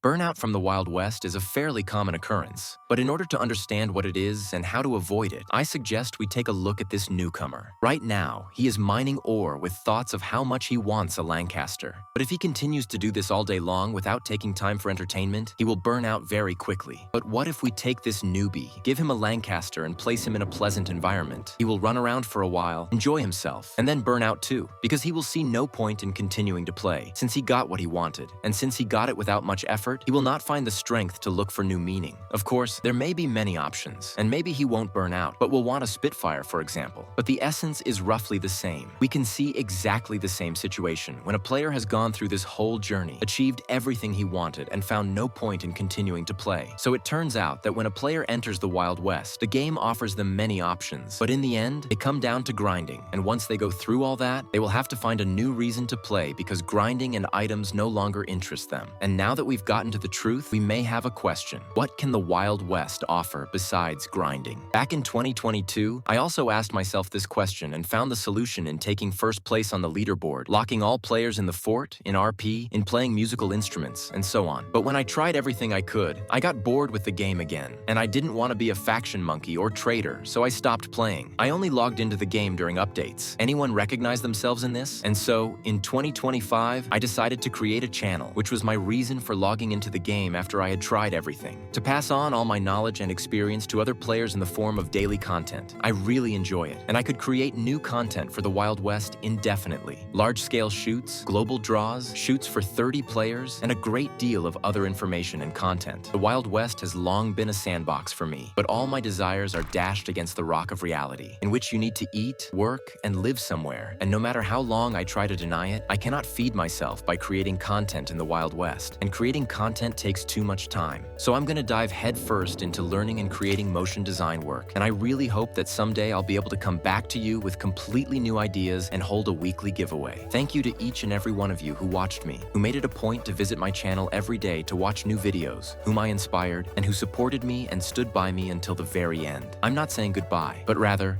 Burnout from the Wild West is a fairly common occurrence, but in order to understand what it is and how to avoid it, I suggest we take a look at this newcomer. Right now, he is mining ore with thoughts of how much he wants a Lancaster. But if he continues to do this all day long without taking time for entertainment, he will burn out very quickly. But what if we take this newbie, give him a Lancaster and place him in a pleasant environment? He will run around for a while, enjoy himself, and then burn out too, because he will see no point in continuing to play, since he got what he wanted, and since he got it without much effort, he will not find the strength to look for new meaning. Of course, there may be many options, and maybe he won't burn out, but will want a Spitfire, for example. But the essence is roughly the same. We can see exactly the same situation when a player has gone through this whole journey, achieved everything he wanted, and found no point in continuing to play. So it turns out that when a player enters the Wild West, the game offers them many options, but in the end, they come down to grinding, and once they go through all that, they will have to find a new reason to play because grinding and items no longer interest them. And now that we've gotten to the truth, we may have a question. What can the Wild West offer besides grinding? Back in 2022, I also asked myself this question and found the solution in taking first place on the leaderboard, locking all players in the fort, in RP, in playing musical instruments, and so on. But when I tried everything I could, I got bored with the game again, and I didn't want to be a faction monkey or traitor, so I stopped playing. I only logged into the game during updates. Anyone recognize themselves in this? And so, in 2025, I decided to create a channel, which was my reason for logging into the game after I had tried everything, to pass on all my knowledge and experience to other players in the form of daily content. I really enjoy it, and I could create new content for the Wild West indefinitely. Large-scale shoots, global draws, shoots for 30 players, and a great deal of other information and content. The Wild West has long been a sandbox for me, but all my desires are dashed against the rock of reality, in which you need to eat, work, and live somewhere. And no matter how long I try to deny it, I cannot feed myself by creating content in the Wild West, and creating content takes too much time. So I'm gonna dive headfirst into learning and creating motion design work, and I really hope that someday I'll be able to come back to you with completely new ideas and hold a weekly giveaway. Thank you to each and every one of you who watched me, who made it a point to visit my channel every day to watch new videos, whom I inspired, and who supported me and stood by me until the very end. I'm not saying goodbye, but rather,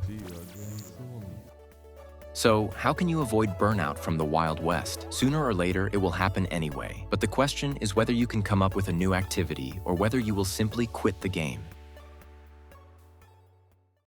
so, how can you avoid burnout from the Wild West? Sooner or later, it will happen anyway. But the question is whether you can come up with a new activity or whether you will simply quit the game.